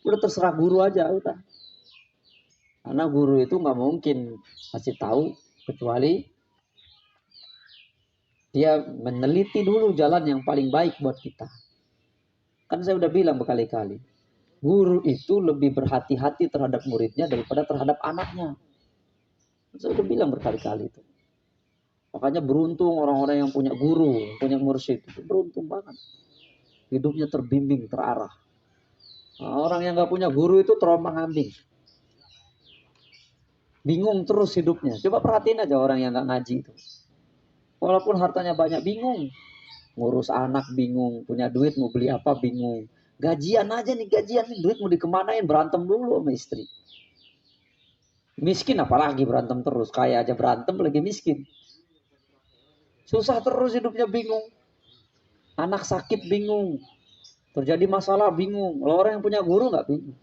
Udah terserah guru aja udah. Karena guru itu nggak mungkin kasih tahu kecuali dia meneliti dulu jalan yang paling baik buat kita. Kan saya udah bilang berkali-kali, guru itu lebih berhati-hati terhadap muridnya daripada terhadap anaknya. Saya udah bilang berkali-kali itu. Makanya beruntung orang-orang yang punya guru, punya mursyid, itu beruntung banget. Hidupnya terbimbing, terarah. Nah, orang yang nggak punya guru itu terombang-ambing. Bingung terus hidupnya. Coba perhatiin aja orang yang nggak ngaji itu. Walaupun hartanya banyak, bingung. Ngurus anak bingung, punya duit mau beli apa bingung. Gajian aja nih, gajian nih, duit mau dikemanain, berantem dulu sama istri. Miskin apalagi berantem terus, kaya aja berantem lagi miskin. Susah terus hidupnya, bingung. Anak sakit bingung, terjadi masalah bingung. Kalau orang yang punya guru nggak bingung.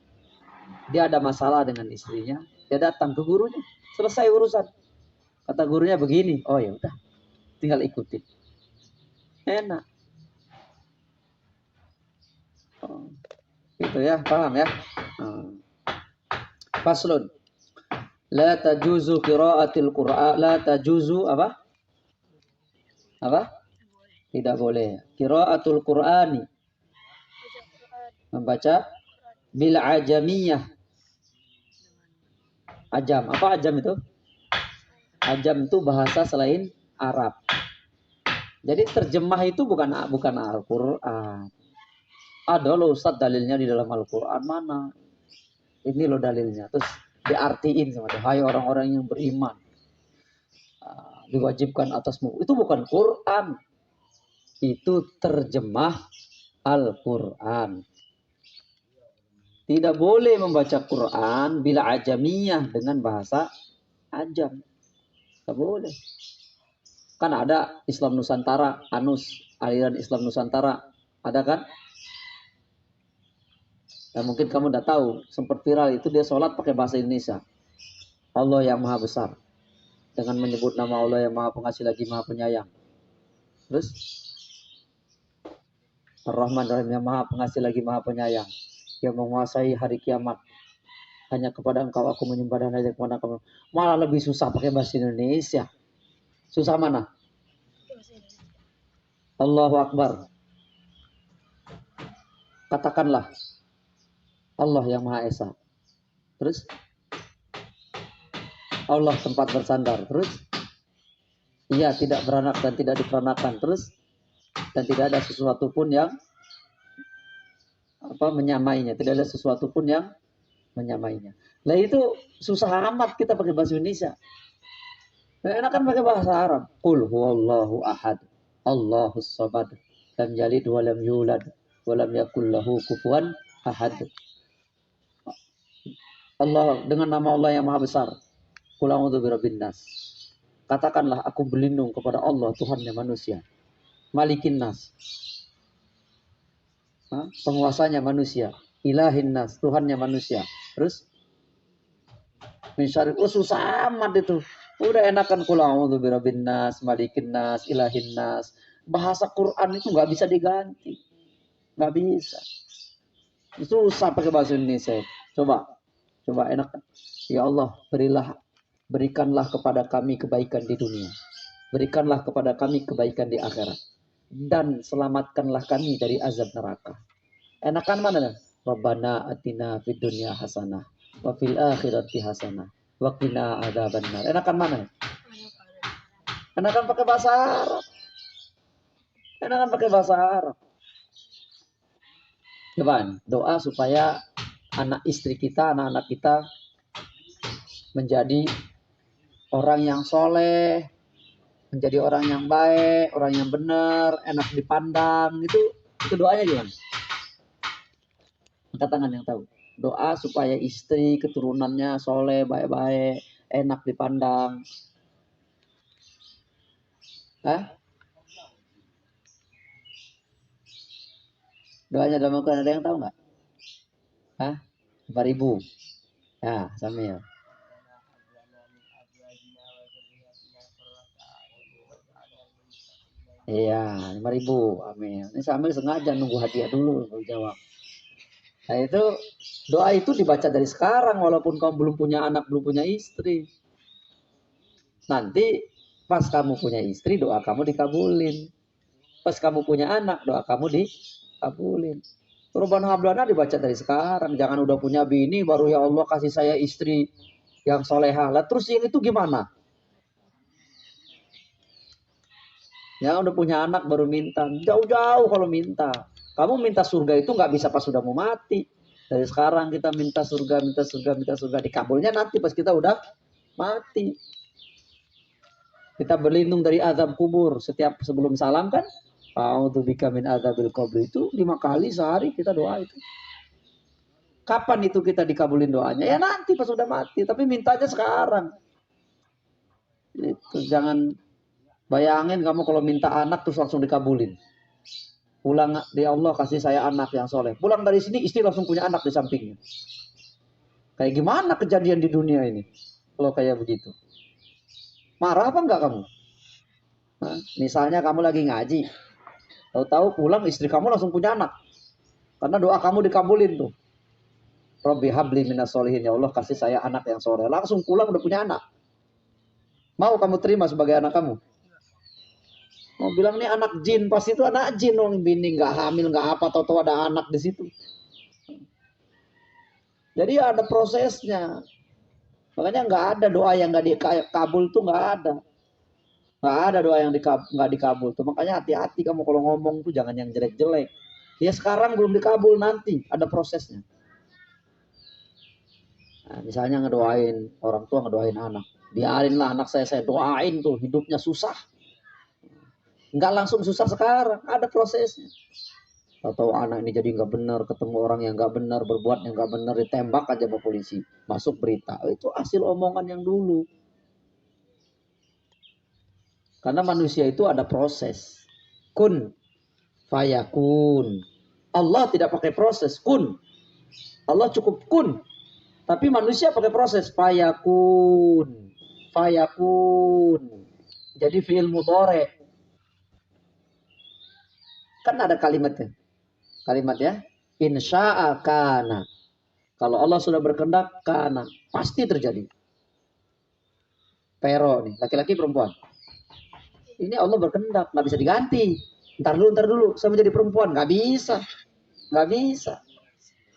Dia ada masalah dengan istrinya, dia datang ke gurunya, selesai urusan. Kata gurunya begini, oh ya udah, tinggal ikutin. Enak. Oh, gitu ya, paham ya? Faslun. La tajuzu qiraatil Qur'an, la tajuzu apa? Apa? Tidak boleh. Qiraatul Qur'ani. Membaca bil ajamiyah. Ajam. Apa ajam itu? Ajam itu bahasa selain Arab. Jadi terjemah itu bukan Al-Qur'an. Ada loh Ustaz dalilnya di dalam Al-Qur'an mana? Ini loh dalilnya. Terus diartiin sama dia. Hai orang-orang yang beriman. Diwajibkan atasmu. Itu bukan Quran. Itu terjemah Al-Quran. Tidak boleh membaca Quran bila ajamiyah dengan bahasa ajam. Tidak boleh. Kan ada Islam Nusantara, ANUS, aliran Islam Nusantara. Ada kan? Dan mungkin kamu udah tahu, sempat viral itu dia sholat pakai bahasa Indonesia. Allah yang maha besar. Dengan menyebut nama Allah yang maha pengasih lagi maha penyayang. Terus? Ar-Rahman Ar-Rahim yang maha pengasih lagi maha penyayang. Yang menguasai hari kiamat. Hanya kepada engkau aku menyembah dan hanya kepada kamu. Malah lebih susah pakai bahasa Indonesia. Susah mana? Allahu Akbar. Katakanlah. Allah yang Maha Esa. Terus? Allah tempat bersandar. Terus? Ia tidak beranak dan tidak diperanakan. Terus? Dan tidak ada sesuatu pun yang menyamainya. Tidak ada sesuatu pun yang menyamainya. Lah itu susah amat kita pakai bahasa Indonesia. Enak kan pakai bahasa Arab. Qul huwallahu ahad. Allahus samad. Lam yalid wa lam yulad wa lam yakul lahu kufuwan ahad. Allah dengan nama Allah yang Maha Besar. Qul a'udzu birabbin nas. Katakanlah aku berlindung kepada Allah Tuhannya manusia. Malikin nas. Penguasanya manusia. Ilahin nas, Tuhannya manusia. Terus min syarri, susah amat itu. Udah enakan qul a'udzu birabbin nas, malikin nas, ilahin nas. Bahasa Quran itu nggak bisa diganti. Nggak bisa. Susah pakai bahasa Indonesia. Coba enak. Ya Allah, berikanlah kepada kami kebaikan di dunia. Berikanlah kepada kami kebaikan di akhirat. Dan selamatkanlah kami dari azab neraka. Enakan mana? Rabbana atina fid dunya hasanah wa fil akhirati hasanah wa qina adzabannar. Enakan mana? Enakan pakai bahasa Arab. Enakan pakai bahasa Arab. Coba doa supaya anak istri kita, anak-anak kita menjadi orang yang soleh, menjadi orang yang baik, orang yang benar, enak dipandang. Itu doanya gimana? Angkat tangan yang tahu. Doa supaya istri, keturunannya soleh, baik-baik, enak dipandang. Hah? Doanya dalam Al-Quran ada yang tahu nggak? Hah? 4.000. Ya, Samil. Iya, 5.000. Amin. Ini Samil sengaja nunggu hadiah dulu baru jawab. Nah itu doa itu dibaca dari sekarang walaupun kamu belum punya anak, belum punya istri. Nanti pas kamu punya istri doa kamu dikabulin. Pas kamu punya anak doa kamu dikabulin. Perubahan hablana dibaca dari sekarang. Jangan udah punya bini baru ya Allah kasih saya istri yang solehah. Lah terus yang itu gimana? Ya udah punya anak baru minta. Jauh-jauh kalau minta. Kamu minta surga itu nggak bisa pas sudah mau mati. Dari sekarang kita minta surga, minta surga, minta surga. Dikabulnya nanti pas kita udah mati. Kita berlindung dari azab kubur. Setiap sebelum salam kan. A'udzubika min adzabil qabr itu 5 kali sehari kita doa itu. Kapan itu kita dikabulin doanya? Ya nanti pas udah mati. Tapi mintanya sekarang. Itu jangan bayangin kamu kalau minta anak terus langsung dikabulin. Pulang di Allah kasih saya anak yang soleh. Pulang dari sini istri langsung punya anak di sampingnya. Kayak gimana kejadian di dunia ini? Kalau kayak begitu. Marah apa enggak kamu? Nah, misalnya kamu lagi ngaji. Tahu-tahu pulang istri kamu langsung punya anak. Karena doa kamu dikabulin tuh. Rabbi habli minas solihin. Ya Allah kasih saya anak yang soleh. Langsung pulang udah punya anak. Mau kamu terima sebagai anak kamu? Mau bilang nih anak jin, pasti itu anak jin dong, bini nggak hamil nggak apa, tahu ada anak di situ. Jadi ada prosesnya. Makanya nggak ada doa yang nggak dikabul tuh nggak ada doa yang nggak dikabul tuh. Makanya hati-hati kamu kalau ngomong tuh jangan yang jelek-jelek. Ya sekarang belum dikabul nanti ada prosesnya. Nah, misalnya ngedoain orang tua ngedoain anak, biarinlah anak saya doain tuh hidupnya susah. Nggak langsung susah sekarang, ada prosesnya. Atau anak ini jadi nggak benar, ketemu orang yang nggak benar, berbuat yang nggak benar, ditembak aja sama polisi, masuk berita. Itu hasil omongan yang dulu. Karena manusia itu ada proses. Kun fayakun. Allah tidak pakai proses, kun. Allah cukup kun. Tapi manusia pakai proses, fayakun. Fayakun. Jadi fi'il mudhari'. Kan ada kalimatnya. Kalimatnya insya'a kana. Kalau Allah sudah berkehendak kana, pasti terjadi. Pero nih, laki-laki perempuan. Ini Allah berkehendak, nggak bisa diganti. Ntar dulu, saya menjadi perempuan, nggak bisa, nggak bisa.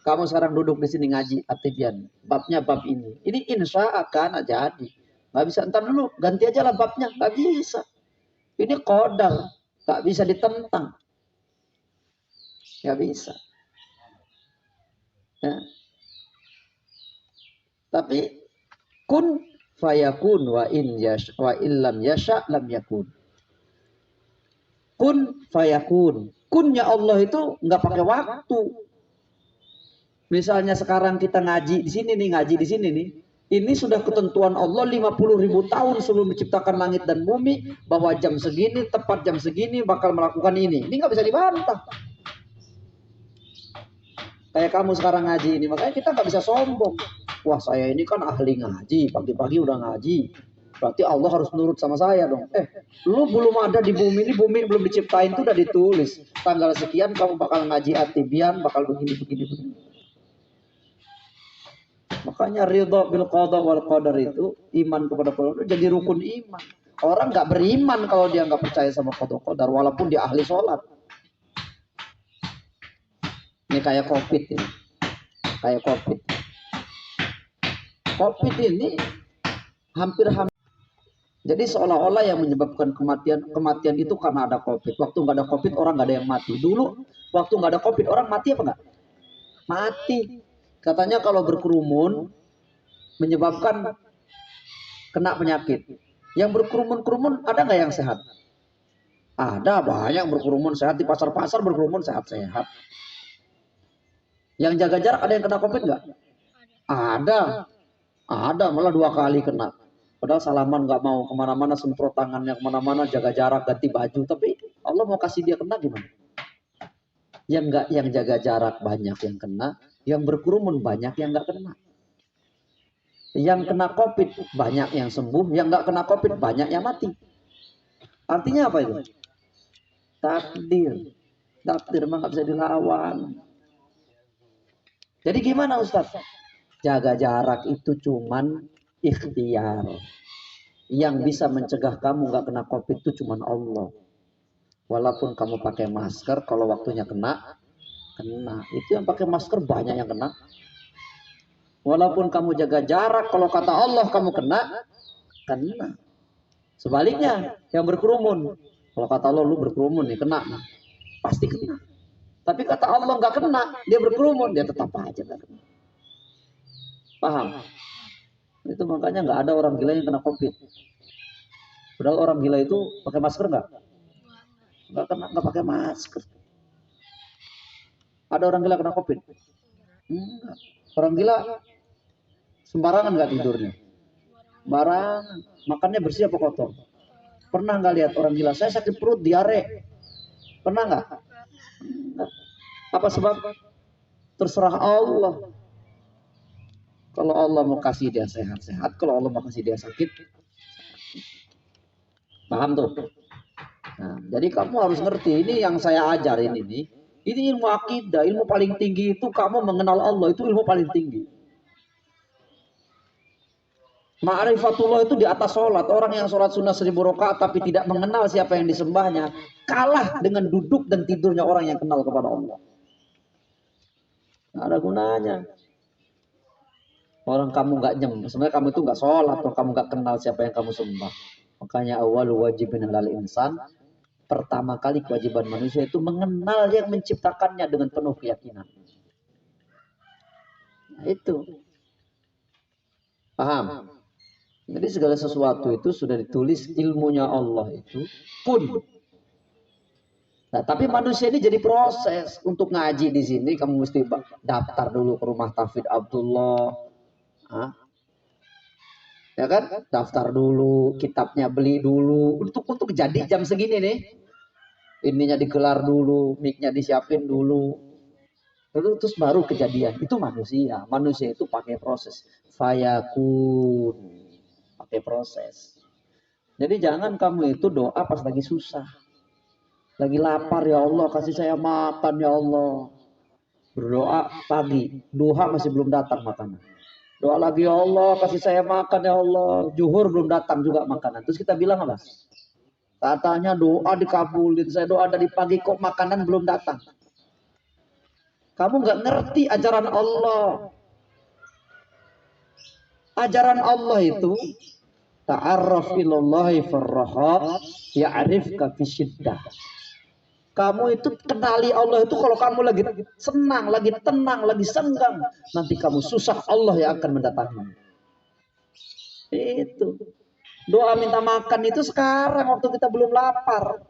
Kamu sekarang duduk di sini ngaji Atibian, babnya bab ini. Ini insya'a kana jadi. Nggak bisa, ntar dulu, ganti aja lah babnya, nggak bisa. Ini qadar, nggak bisa ditentang. Nggak bisa. Ya. Tapi kun fayakun wa illam yasha lam yakun. Kun fayakun. Kunnya Allah itu nggak pakai waktu. Misalnya sekarang kita ngaji di sini nih, ngaji di sini nih. Ini sudah ketentuan Allah 50.000 tahun sebelum menciptakan langit dan bumi bahwa jam segini, tepat jam segini bakal melakukan ini. Ini nggak bisa dibantah. Kayak kamu sekarang ngaji ini, makanya kita nggak bisa sombong. Wah saya ini kan ahli ngaji, pagi-pagi udah ngaji. Berarti Allah harus nurut sama saya dong. Lu belum ada di bumi ini, bumi belum diciptain tuh udah ditulis. Tanggal sekian kamu bakal ngaji Atibian, bakal begini. Makanya ridho bil qada wal qadar itu, iman kepada Allah itu jadi rukun iman. Orang nggak beriman kalau dia nggak percaya sama qada qadar, walaupun dia ahli sholat. Ini kayak COVID ini. Kayak COVID. COVID ini hampir. Jadi seolah-olah yang menyebabkan kematian itu karena ada COVID. Waktu nggak ada COVID orang nggak ada yang mati. Dulu waktu nggak ada COVID orang mati apa nggak? Mati. Katanya kalau berkerumun menyebabkan kena penyakit. Yang berkerumun ada nggak yang sehat? Ada banyak berkerumun sehat di pasar-pasar berkerumun sehat-sehat. Yang jaga jarak ada yang kena COVID nggak? Ada malah 2 kali kena. Padahal salaman nggak mau kemana-mana, semprot tangannya kemana-mana, jaga jarak, ganti baju. Tapi Allah mau kasih dia kena gimana? Yang jaga jarak banyak yang kena, yang berkerumun banyak yang nggak kena. Yang kena COVID banyak yang sembuh, yang nggak kena COVID banyak yang mati. Artinya apa itu? Takdir. Takdir mah nggak bisa dilawan. Jadi gimana Ustaz? Jaga jarak itu cuman ikhtiar. Yang bisa mencegah kamu nggak kena COVID itu cuman Allah. Walaupun kamu pakai masker, kalau waktunya kena. Itu yang pakai masker banyak yang kena. Walaupun kamu jaga jarak, kalau kata Allah kamu kena. Sebaliknya, yang berkerumun. Kalau kata Allah lu berkerumun nih, kena. Pasti kena. Tapi kata Allah nggak kena, dia berkerumun, dia tetap aja nggak kena. Paham? Itu makanya nggak ada orang gila yang kena COVID. Padahal orang gila itu pakai masker nggak? Nggak pakai masker. Ada orang gila kena COVID? Enggak. Orang gila sembarangan nggak tidurnya? Sembarangan. Makannya bersih apa kotor? Pernah nggak lihat orang gila? Saya sakit perut, diare. Pernah nggak? Apa sebab? Terserah Allah. Kalau Allah mau kasih dia sehat-sehat, kalau Allah mau kasih dia sakit, paham tuh? Nah, jadi kamu harus ngerti, ini yang saya ajarin ini ilmu akidah, ilmu paling tinggi itu kamu mengenal Allah, itu ilmu paling tinggi. Ma'rifatullah itu di atas sholat. Orang yang sholat sunnah 1000 rakaat tapi tidak mengenal siapa yang disembahnya, kalah dengan duduk dan tidurnya orang yang kenal kepada Allah. Nggak ada gunanya. Orang kamu nggak sebenarnya kamu itu nggak sholat, atau kamu nggak kenal siapa yang kamu sembah. Makanya awal wajibin lal insan, pertama kali kewajiban manusia itu mengenal yang menciptakannya dengan penuh keyakinan. Nah, itu. Paham? Jadi segala sesuatu itu sudah ditulis ilmunya Allah itu kun. Nah, tapi manusia ini jadi proses untuk ngaji di sini. Kamu mesti daftar dulu ke rumah Tafid Abdullah. Ya kan? Daftar dulu, kitabnya beli dulu. Untuk jadi jam segini nih. Ininya digelar dulu, mic-nya disiapin dulu. Terus baru kejadian. Itu manusia. Manusia itu pakai proses. Fayakun. Pakai proses. Jadi jangan kamu itu doa pas lagi susah. Lagi lapar, ya Allah kasih saya makan ya Allah. Berdoa pagi. Duha masih belum datang makanan. Doa lagi, ya Allah kasih saya makan ya Allah. Zuhur belum datang juga makanan. Terus kita bilang apa? Katanya doa dikabulin. Saya doa dari pagi kok makanan belum datang. Kamu nggak ngerti ajaran Allah. Ajaran Allah itu ta'arraf ilallahi farraha ya'rifka fi syiddah. Kamu itu kenali Allah itu kalau kamu lagi senang, lagi tenang, lagi senggang. Nanti kamu susah, Allah yang akan mendatangi. Itu. Doa minta makan itu sekarang waktu kita belum lapar.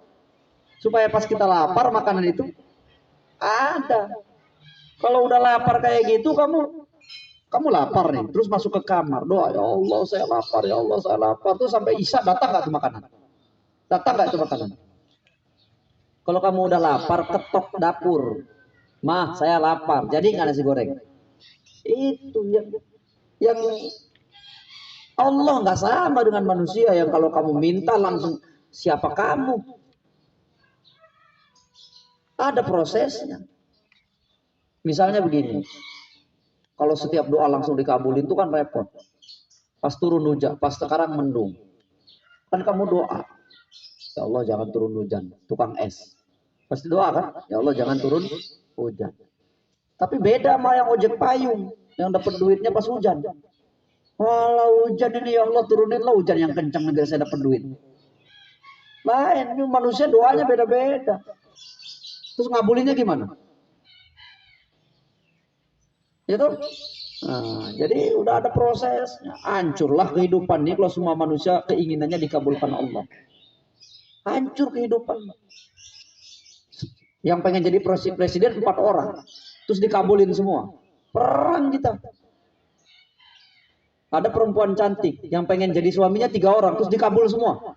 Supaya pas kita lapar makanan itu ada. Kalau udah lapar kayak gitu kamu lapar nih. Terus masuk ke kamar. Doa, ya Allah saya lapar, ya Allah saya lapar. Terus sampai isya datang gak tuh makanan? Datang gak itu makanan? Kalau kamu udah lapar, ketok dapur. Mah, saya lapar. Jadi nggak nasi goreng? Itu yang Allah nggak sama dengan manusia yang kalau kamu minta langsung siapa kamu? Ada prosesnya. Misalnya begini. Kalau setiap doa langsung dikabulin itu kan repot. Pas turun hujan, pas sekarang mendung. Kan kamu doa. Ya Allah jangan turun hujan, tukang es. Pasti doa kan? Ya Allah jangan turun hujan. Tapi beda sama yang ojek payung, yang dapat duitnya pas hujan. Walau hujan ini ya Allah turuninlah hujan yang kencang biar saya dapat duit. Lain, ini manusia doanya beda-beda. Terus ngabulinnya gimana? Itu? Nah, jadi udah ada prosesnya. Hancurlah kehidupan ini kalau semua manusia keinginannya dikabulkan Allah. Hancur kehidupan. Yang pengen jadi presiden 4 orang. Terus dikabulin semua. Perang kita. Ada perempuan cantik. Yang pengen jadi suaminya 3 orang. Terus dikabul semua.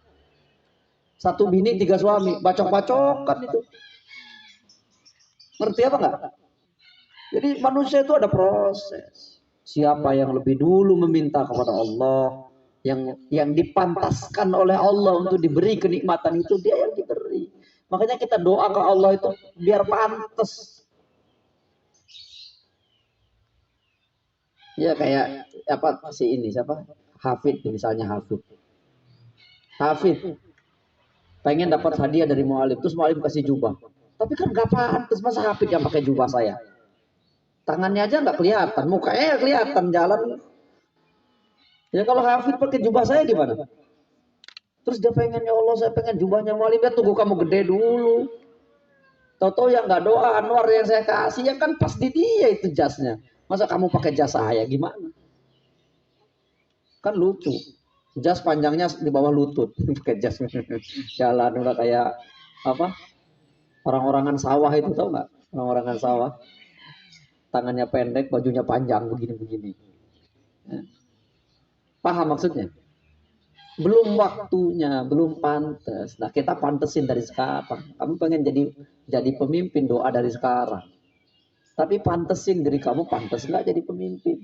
1 bini 3 suami. Bacok-bacokan itu. Ngerti apa enggak? Jadi manusia itu ada proses. Siapa yang lebih dulu meminta kepada Allah. Yang dipantaskan oleh Allah untuk diberi kenikmatan itu. Dia yang diberi. Makanya kita doa ke Allah itu biar pantas. Ya kayak apa si ini siapa? Hafid misalnya Hafid. Hafid pengen dapat hadiah dari mualim, terus mualim kasih jubah. Tapi kan gak pantas masa Hafid yang pakai jubah saya. Tangannya aja nggak kelihatan, mukanya kelihatan jalan. Ya kalau Hafid pakai jubah saya gimana? Terus dia pengen, ya Allah saya pengen jubahnya mualim, ya tunggu kamu gede dulu. Toto yang nggak doa Anwar yang saya kasih ya kan pas di dia itu jasnya. Masa kamu pakai jas saya gimana? Kan lucu. Jas panjangnya di bawah lutut, pakai jas jalan udah kayak apa? Orang-orangan sawah itu tahu nggak? Orang-orangan sawah, tangannya pendek, bajunya panjang begini-begini. Paham maksudnya? Belum waktunya, belum pantas. Nah kita pantesin dari sekarang. Kamu pengen jadi pemimpin, doa dari sekarang. Tapi pantesin diri kamu pantas nggak jadi pemimpin.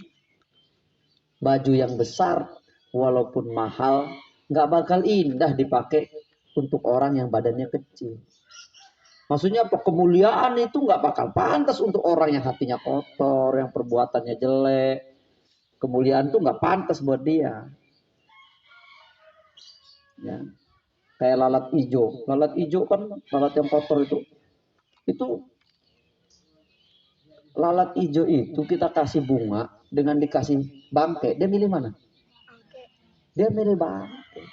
Baju yang besar, walaupun mahal, nggak bakal indah dipakai untuk orang yang badannya kecil. Maksudnya kemuliaan itu nggak bakal pantas untuk orang yang hatinya kotor, yang perbuatannya jelek. Kemuliaan itu nggak pantas buat dia. Ya. Kayak lalat hijau. Lalat hijau kan lalat yang kotor itu lalat hijau itu kita kasih bunga dengan dikasih bangke, dia milih mana? Dia milih bangke.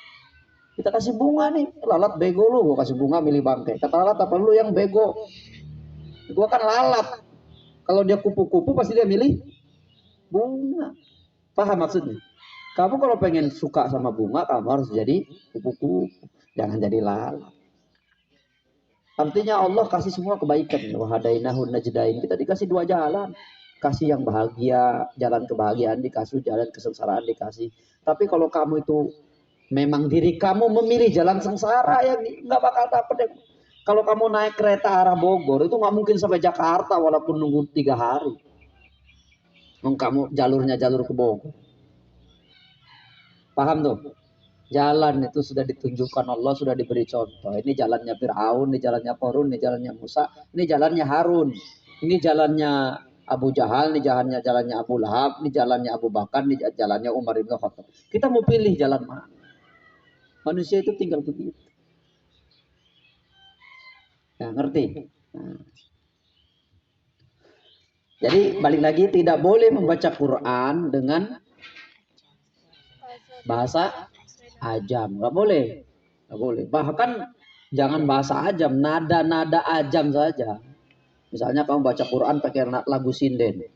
Kita kasih bunga nih, lalat bego lu, gua kasih bunga milih bangke. Kata lalat apa lu yang bego? Gua kan lalat. Kalau dia kupu-kupu pasti dia milih bunga. Paham maksudnya? Kamu kalau pengen suka sama bunga, kamu harus jadi kupu-kupu. Jangan jadi lalat. Artinya Allah kasih semua kebaikan. Wahadainahun najdain. Kita dikasih dua jalan. Kasih yang bahagia, jalan kebahagiaan dikasih, jalan kesengsaraan dikasih. Tapi kalau kamu itu memang diri kamu memilih jalan sengsara, ya nggak bakal dapet. Kalau kamu naik kereta arah Bogor, itu nggak mungkin sampai Jakarta walaupun nunggu 3 hari. Kamu jalurnya jalur ke Bogor. Paham tuh? Jalan itu sudah ditunjukkan Allah, sudah diberi contoh. Ini jalannya Fir'aun, ini jalannya Qarun, ini jalannya Musa, ini jalannya Harun. Ini jalannya Abu Jahal, ini jalannya Abu Lahab, ini jalannya Abu Bakar, ini jalannya Umar bin Khattab. Kita mau pilih jalan mana? Manusia itu tinggal begitu. Ya, ngerti? Nah. Jadi balik lagi tidak boleh membaca Quran dengan bahasa ajam, nggak boleh, nggak boleh. Bahkan jangan bahasa ajam, nada-nada ajam saja. Misalnya kamu baca Quran pakai lagu sinden,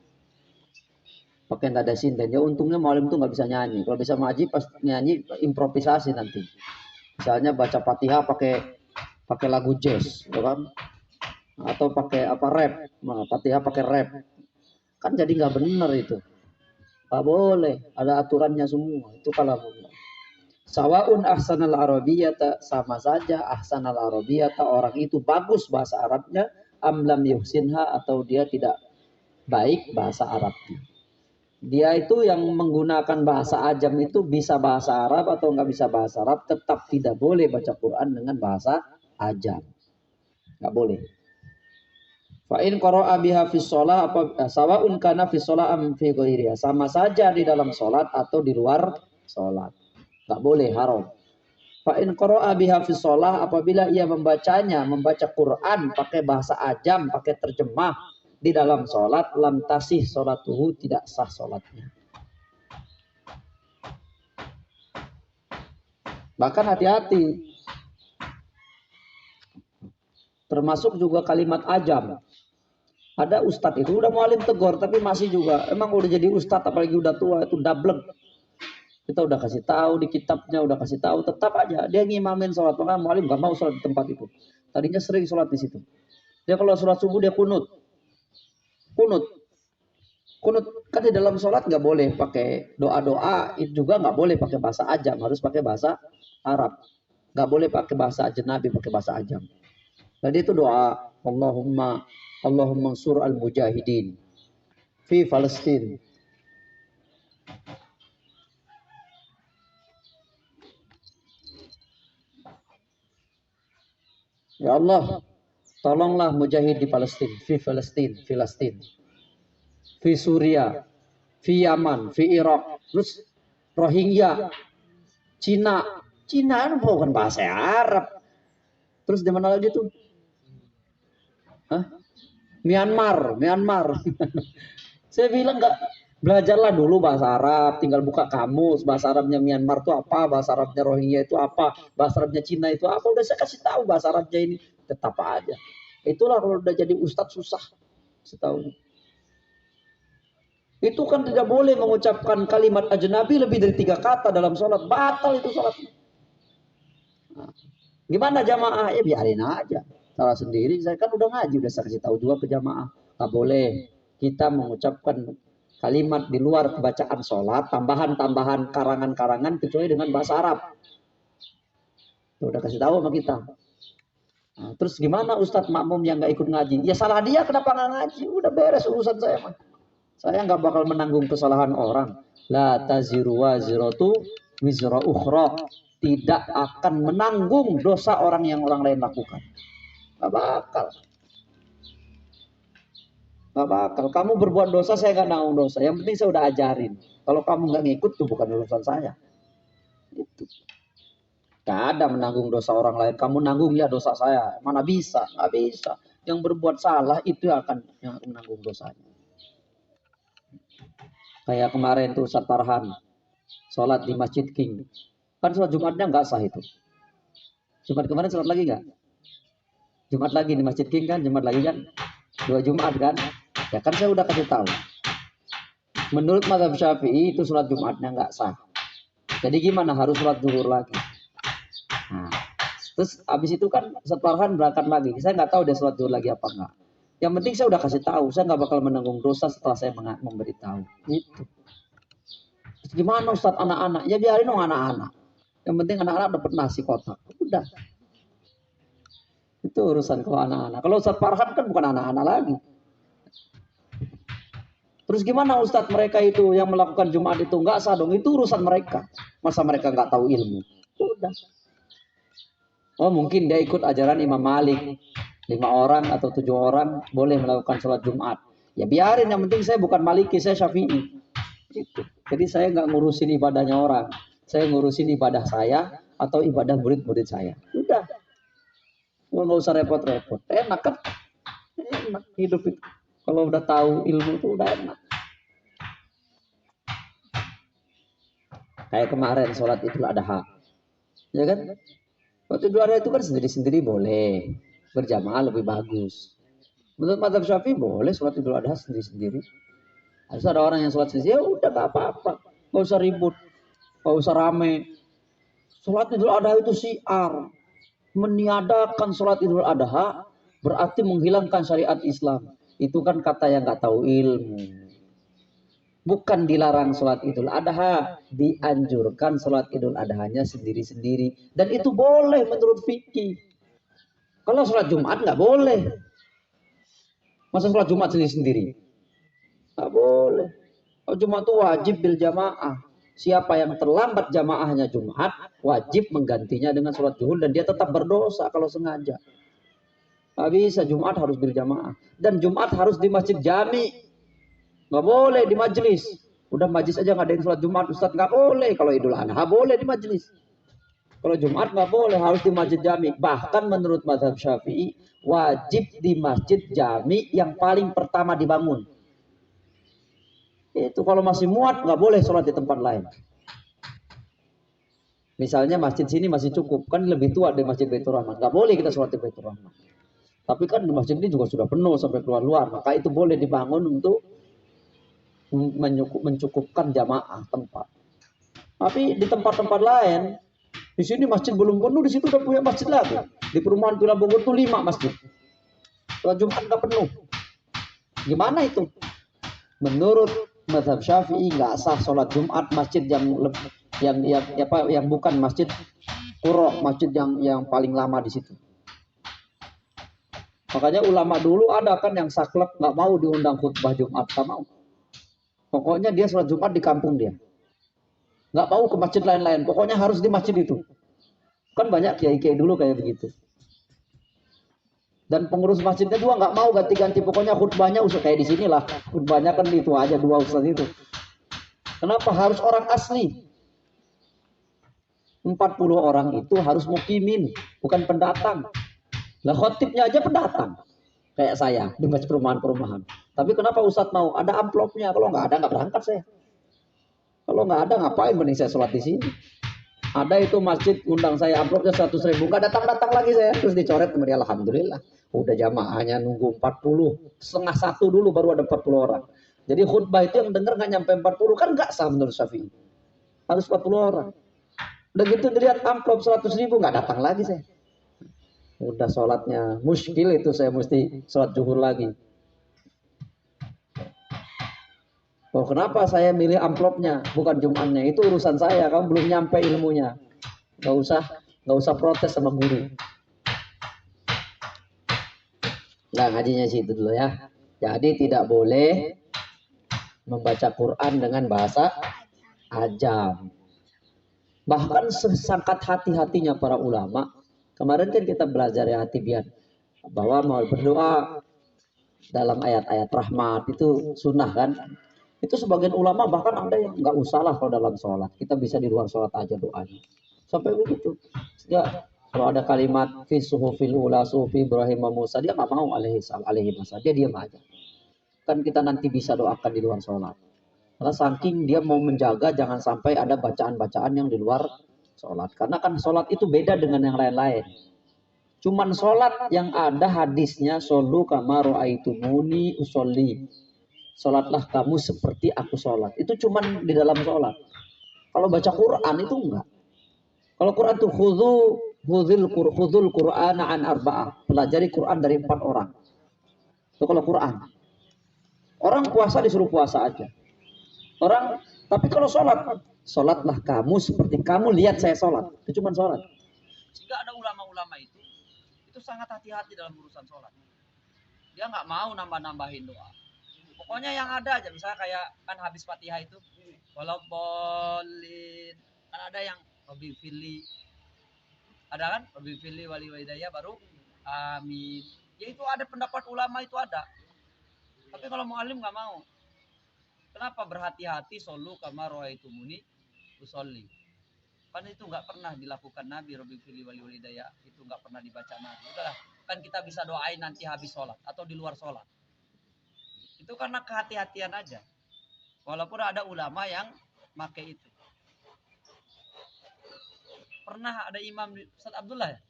pakai nada sinden, ya untungnya mualim tuh nggak bisa nyanyi. Kalau bisa ngaji pas nyanyi improvisasi nanti. Misalnya baca Fatihah pakai lagu jazz, ya kan? Atau pakai apa rap, nah, Fatihah pakai rap, kan jadi nggak benar itu. Nggak boleh, ada aturannya semua. Itu kalau Sawaun ahsanal arabiyata, sama saja ahsanal arabiyata orang itu bagus bahasa Arabnya, amlam yuhsinha atau dia tidak baik bahasa Arabnya. Dia itu yang menggunakan bahasa ajam itu bisa bahasa Arab atau nggak bisa bahasa Arab, tetap tidak boleh baca Quran dengan bahasa ajam. Nggak boleh. Fa'in qara'a biha fi shalah apa sawaun kana fi shalah am fi ghairiha. Sama saja di dalam salat atau di luar salat. Nggak boleh, haram. Fa'in qara'a biha fi shalah, apabila ia membaca Quran pakai bahasa ajam, pakai terjemah di dalam salat, lam tasih salatuhu, tidak sah salatnya. Bahkan hati-hati. Termasuk juga kalimat ajam. Ada ustadz itu udah mualim tegur tapi masih juga emang udah jadi ustadz apalagi udah tua itu dablek. Kita udah kasih tahu di kitabnya, udah kasih tahu, tetap aja dia ngimamin sholat. Maka mualim gak mau sholat di tempat itu. Tadinya sering sholat di situ. Dia kalau sholat subuh dia kunut, kunut kan di dalam sholat nggak boleh pakai doa itu juga nggak boleh pakai bahasa ajam, harus pakai bahasa Arab. Nggak boleh pakai bahasa ajnabi, pakai bahasa ajam. Tadi itu doa Allahumma sur al mujahidin fi Palestin. Ya Allah, tolonglah mujahid di Palestina, fi Palestin, Filastin, fi Suria, fi Yaman, fi Irak, terus Rohingya, Cina. Cina kan bukan bahasa Arab. Terus di mana lagi tuh? Hah? Myanmar. Saya bilang enggak, belajarlah dulu bahasa Arab, tinggal buka kamus, bahasa Arabnya Myanmar itu apa, bahasa Arabnya Rohingya itu apa, bahasa Arabnya Cina itu apa, udah saya kasih tahu bahasa Arabnya ini, tetap aja. Itulah kalau udah jadi ustadz susah, setahu. Itu kan tidak boleh mengucapkan kalimat ajnabi lebih dari 3 kata dalam sholat, batal itu sholat. Nah, gimana jamaah? Ya biarin aja, salah sendiri. Saya kan udah ngaji, udah saya kasih tahu juga ke jamaah, nggak boleh kita mengucapkan kalimat di luar bacaan sholat, tambahan-tambahan karangan-karangan kecuali dengan bahasa Arab. Tuh, udah kasih tahu sama kita. Nah, terus gimana Ustadz makmum yang nggak ikut ngaji? Ya salah dia, kenapa nggak ngaji? Udah beres urusan saya mah. Saya nggak bakal menanggung kesalahan orang. La taziru waziratu wizra ukhra. Tidak akan menanggung dosa orang yang orang lain lakukan. Nggak bakal. Nggak bakal. Kamu berbuat dosa, saya nggak nanggung dosa. Yang penting saya udah ajarin. Kalau kamu nggak ngikut, tuh bukan urusan saya. Itu. Nggak ada menanggung dosa orang lain. Kamu nanggung ya dosa saya. Mana bisa? Nggak bisa. Yang berbuat salah itu akan yang menanggung dosanya. Kayak kemarin tuh Ustadz Farhan sholat di Masjid King. Kan sholat Jumatnya nggak sah itu. Jumat kemarin sholat lagi nggak? Jumat lagi di Masjid King kan? Jumat lagi kan? 2 Jumat kan? Ya kan saya udah kasih tahu. Menurut mazhab Syafi'i itu sholat Jumatnya nggak sah. Jadi gimana? Harus sholat zuhur lagi. Nah, terus abis itu kan Ustadz Farhan berangkat lagi. Saya nggak tahu dia sholat zuhur lagi apa enggak. Yang penting saya udah kasih tahu. Saya nggak bakal menanggung dosa setelah saya memberitahu. Gitu. Terus gimana Ustadz anak-anak? Ya biarin dong anak-anak. Yang penting anak-anak dapat nasi kotak. Udah. Itu urusan kalau anak-anak. Kalau Ustadz Farhan kan bukan anak-anak lagi. Terus gimana Ustadz mereka itu yang melakukan Jumat itu nggak sah dong? Itu urusan mereka. Masa mereka nggak tahu ilmu? Udah. Oh mungkin dia ikut ajaran Imam Malik. 5 orang atau 7 orang boleh melakukan sholat Jumat. Ya biarin, yang penting saya bukan Maliki, saya Syafi'i. Gitu. Jadi saya nggak ngurusin ibadahnya orang. Saya ngurusin ibadah saya atau ibadah murid-murid saya. Udah. Nggak usah repot-repot. Enak kan? Enak hidup itu. Kalau udah tahu ilmu itu udah enak. Kayak kemarin sholat Idul Adha. Ya kan? Waktu Idul Adha itu kan sendiri-sendiri boleh. Berjamaah lebih bagus. Menurut mazhab Syafi'i boleh sholat Idul Adha sendiri-sendiri. Harus ada orang yang sholat sendiri, ya udah gak apa-apa. Gak usah ribut. Gak usah rame. Sholat Idul Adha itu syiar. Meniadakan sholat Idul Adha berarti menghilangkan syariat Islam. Itu kan kata yang gak tahu ilmu. Bukan dilarang sholat Idul Adha, dianjurkan sholat Idul Adhanya sendiri-sendiri. Dan itu boleh menurut fikih. Kalau sholat Jumat nggak boleh. Masa sholat Jumat sendiri-sendiri? Nggak boleh. Kalau Jumat itu wajib bil jamaah. Siapa yang terlambat jamaahnya Jumat, wajib menggantinya dengan sholat zuhur dan dia tetap berdosa kalau sengaja. Nggak bisa, Jumat harus bil jamaah. Dan Jumat harus di masjid jami. Nggak boleh di majelis. Udah majelis aja ngadain sholat Jumat, Ustadz nggak boleh. Kalau Idul Adha boleh di majelis. Kalau Jumat nggak boleh, harus di masjid jami. Bahkan menurut mazhab Syafi'i, wajib di masjid jami yang paling pertama dibangun. Itu kalau masih muat nggak boleh sholat di tempat lain. Misalnya masjid sini masih cukup, kan lebih tua dari masjid Baitur Rahman. Nggak boleh kita sholat di Baitur Rahman. Tapi kan di masjid ini juga sudah penuh sampai keluar-luar. Maka itu boleh dibangun untuk mencukupkan jamaah tempat. Tapi di tempat-tempat lain, di sini masjid belum penuh, di situ udah punya masjid lagi. Di perumahan Villa Bogor itu 5 masjid. Sholat Jumat nggak penuh. Gimana itu? Menurut mazhab Syafi'i nggak sah sholat Jumat masjid yang bukan masjid qura, masjid yang paling lama di situ. Makanya ulama dulu ada kan yang saklek nggak mau diundang khutbah Jumat, nggak mau. Pokoknya dia sholat Jumat di kampung dia. Nggak mau ke masjid lain-lain. Pokoknya harus di masjid itu. Kan banyak kiai-kiai dulu kayak begitu. Dan pengurus masjidnya juga nggak mau ganti-ganti. Pokoknya khutbahnya usah kayak di sinilah. Khutbahnya kan itu aja 2 ustaz itu. Kenapa harus orang asli? 40 orang itu harus mukimin, bukan pendatang. Lah khotibnya aja pendatang. Kayak saya di masjid perumahan-perumahan. Tapi kenapa Ustadz mau? Ada amplopnya. Kalau nggak ada nggak berangkat saya. Kalau nggak ada ngapain mending saya sholat di sini. Ada itu masjid undang saya amplopnya 100.000. Nggak datang-datang lagi saya. Terus dicoret kemudian alhamdulillah. Udah jamaahnya nunggu 40. Setengah satu dulu baru ada 40 orang. Jadi khutbah itu yang denger nggak nyampe 40 kan nggak sah menurut Syafi'i. Harus 40 orang. Udah gitu dilihat amplop 100.000 nggak datang lagi saya. Udah sholatnya muskil itu saya mesti sholat zuhur lagi. Oh kenapa saya milih amplopnya bukan Jumatnya? Itu urusan saya. Kamu belum nyampe ilmunya. Nggak usah protes sama guru. Nah ngajinya situ dulu ya. Jadi tidak boleh membaca Quran dengan bahasa ajam. Bahkan sesangkat hati-hatinya para ulama. Kemarin kan kita belajar ya hati biar bahwa mau berdoa dalam ayat-ayat rahmat itu sunnah kan. Itu sebagian ulama bahkan ada yang nggak usah lah kalau dalam sholat. Kita bisa di luar sholat aja doanya. Sampai begitu. Ya, kalau ada kalimat fi suhufil ula suhufi Ibrahim wa Musa dia nggak mau alaihi masa dia diam aja. Kan kita nanti bisa doakan di luar sholat. Karena saking dia mau menjaga jangan sampai ada bacaan-bacaan yang di luar sholat. Karena kan sholat itu beda dengan yang lain-lain. Cuman sholat yang ada hadisnya solu kama ro'aitumuni usolli. Sholatlah kamu seperti aku sholat. Itu cuman di dalam sholat. Kalau baca Quran itu enggak. Kalau Quran itu khudhul Qur'an an arba'ah. Pelajari Quran dari 4 orang. Itu kalau Quran. Orang puasa disuruh puasa aja. Tapi kalau sholat, sholatlah kamu seperti kamu lihat saya sholat. Itu cuma sholat. Sehingga ada ulama-ulama itu sangat hati-hati dalam urusan sholat. Dia nggak mau nambah-nambahin doa. Pokoknya yang ada aja, misalnya kayak kan habis Fatihah itu, walau bolin, kan ada yang Robi Fili, ada kan Robi Fili wali walidayah baru amin. Ya itu ada pendapat ulama itu ada. Tapi kalau mu'alim nggak mau. Kenapa berhati-hati solu kama ro'aitumuni usolli? Kan itu nggak pernah dilakukan Nabi Robi Fili wali walidayah, itu nggak pernah dibaca Nabi. Udahlah, kan kita bisa doain nanti habis sholat atau di luar sholat. Itu karena kehati-hatian aja. Walaupun ada ulama yang pakai itu. Pernah ada Imam Ustaz Abdullah ya?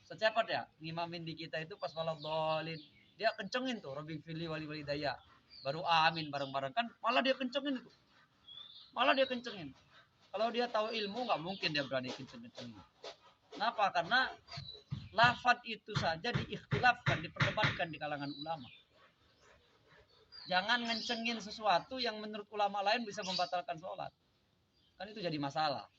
Secepat ya, ngimamin di kita itu pas malam dolin. Dia kencengin tuh, Robi Fili wali walidayah. Baru amin bareng-bareng. Kan malah dia kencengin itu. Malah dia kencengin. Kalau dia tahu ilmu nggak mungkin dia berani kenceng-kencengin. Kenapa? Karena lafaz itu saja diikhtilafkan, diperdebatkan di kalangan ulama. Jangan ngencengin sesuatu yang menurut ulama lain bisa membatalkan sholat. Kan itu jadi masalah.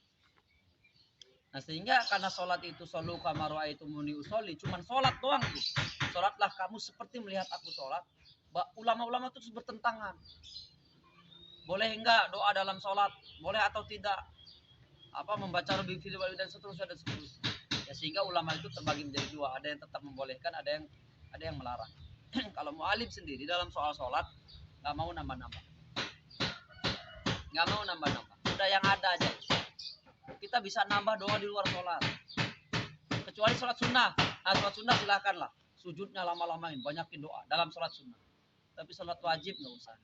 Nah sehingga karena sholat itu solu kama ro'aitumuni usolli, cuman sholat doang tuh. Sholatlah kamu seperti melihat aku sholat. Ulama-ulama itu bertentangan. Boleh enggak doa dalam sholat? Boleh atau tidak? Membaca Rabbi fil wali dan seterusnya dan seterusnya. Ya sehingga ulama itu terbagi menjadi dua. Ada yang tetap membolehkan, ada yang melarang. Kalau mu'alim sendiri dalam soal sholat nggak mau nambah-nambah. Nggak mau nambah-nambah. Udah yang ada aja. Kita bisa nambah doa di luar sholat. Kecuali sholat sunnah. Nah, sholat sunnah silakanlah. Sujudnya lama-lamain, banyakin doa dalam sholat sunnah. Tapi sholat wajib nggak usah.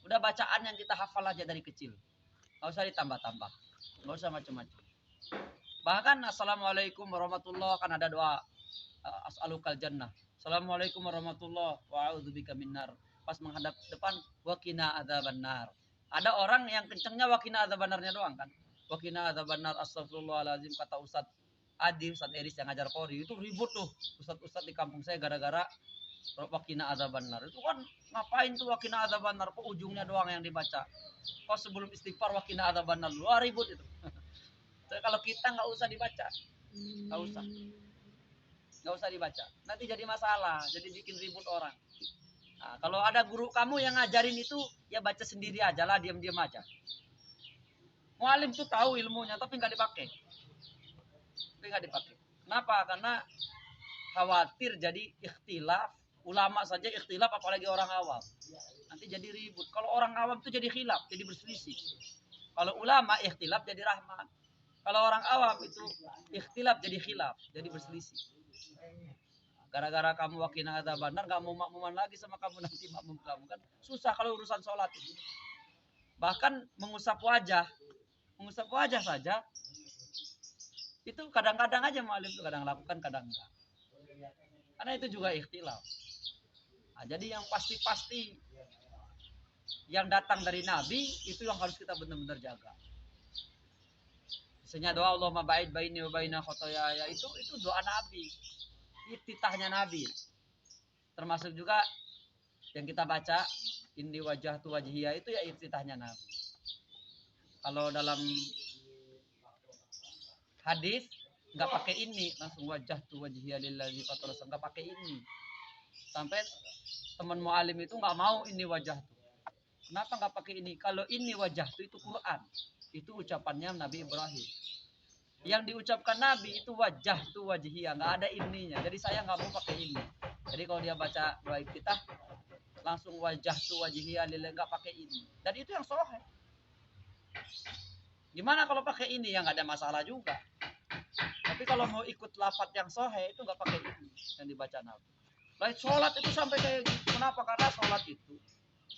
Udah bacaan yang kita hafal aja dari kecil. Nggak usah ditambah-tambah. Nggak usah macam-macam. Bahkan assalamualaikum warahmatullahi kan ada doa as'alukal jannah. Assalamualaikum warahmatullahi wa'udzubika minnar. Pas menghadap depan waqina adzabannar. Ada orang yang kencengnya waqina adzabannarnya doang kan. Waqina adzabannar astagfirullahalazim kata Ustaz Adi, Ustaz Eris yang ngajar Qori itu ribut tuh Ustaz di kampung saya gara-gara waqina adzabannar. Itu kan ngapain tuh waqina adzabannar, kok ujungnya doang yang dibaca. Kok sebelum istighfar waqina adzabannar dulu ribut itu. Kalau kita nggak usah dibaca. Nggak usah dibaca. Nanti jadi masalah, jadi bikin ribut orang. Nah, kalau ada guru kamu yang ngajarin itu, ya baca sendiri aja lah, diam-diam aja. Mu'alim tuh tahu ilmunya, tapi nggak dipakai. Kenapa? Karena khawatir jadi ikhtilaf. Ulama saja ikhtilaf, apalagi orang awam. Nanti jadi ribut. Kalau orang awam itu jadi khilaf, jadi berselisih. Kalau ulama ikhtilaf jadi rahmat. Kalau orang awam itu ikhtilaf jadi khilaf, jadi berselisih. Gara-gara kamu wakina ada benar, gak mau makmuman lagi sama kamu nanti makmum kamu kan susah kalau urusan sholat itu. Bahkan mengusap wajah saja itu kadang-kadang aja mualim itu kadang lakukan kadang enggak. Karena itu juga ikhtilaf. Nah, jadi yang pasti-pasti yang datang dari Nabi itu yang harus kita benar-benar jaga. Misalnya doa Allahumma ba'id baini wa baina khotoyaya itu doa Nabi. Iftitahnya Nabi. Termasuk juga yang kita baca inni wajah tu wajhiyah itu ya iftitahnya Nabi. Kalau dalam hadis nggak pakai ini, langsung wajah tu wajhiyah lillazi fatara, nggak pakai ini. Sampai teman mualim itu nggak mau ini wajah tu. Kenapa nggak pakai ini? Kalau ini wajah tu itu Quran. Itu ucapannya Nabi Ibrahim. Yang diucapkan Nabi itu wajah tu wajhiyah, nggak ada ininya. Jadi saya nggak mau pakai ini. Jadi kalau dia baca doa iftitah langsung wajah tu wajhiyah lillahi, nggak pakai ini. Dan itu yang sahih. Gimana kalau pakai ini? Ya nggak ada masalah juga. Tapi kalau mau ikut lafadz yang sahih itu nggak pakai ini yang dibaca Nabi. Baik sholat itu sampai kayak gitu. Kenapa? Karena sholat itu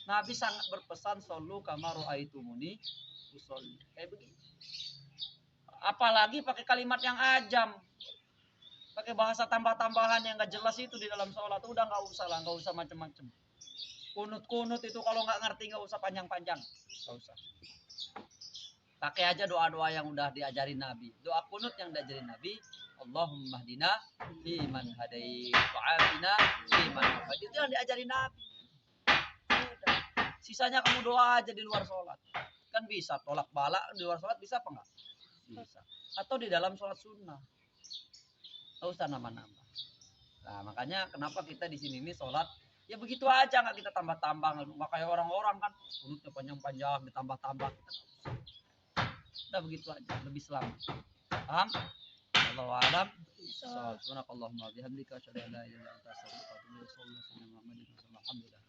Nabi sangat berpesan solu kama ra'aitumuni usolli. Kayak begitu. Apalagi pakai kalimat yang ajam, pakai bahasa tambah-tambahan yang nggak jelas itu di dalam sholat. Udah nggak usah lah, nggak usah macem-macem. Kunut-kunut itu kalau nggak ngerti nggak usah panjang-panjang, nggak usah. Pakai aja doa-doa yang udah diajarin Nabi. Doa kunut yang diajarin Nabi. Allahumma hdina fiman hadait wa'afina fiman afait. Itu yang diajarin Nabi. Udah. Sisanya kamu doa aja di luar sholat. Kan bisa tolak bala di luar sholat, bisa apa enggak? Bisa. Atau di dalam sholat sunnah. Nggak usah nama-nama. Nah makanya kenapa kita di sini ini sholat ya begitu aja, nggak kita tambah-tambah. Makanya orang-orang kan kunutnya panjang-panjang ditambah-tambah. Kita nggak usah. Udah begitu aja, lebih selamat. Paham? Allahu a'lam. Subhanakallahumma bihamdika asyhadu an la ilaha illa anta astaghfiruka wa atubu ilaik. Alhamdulillah.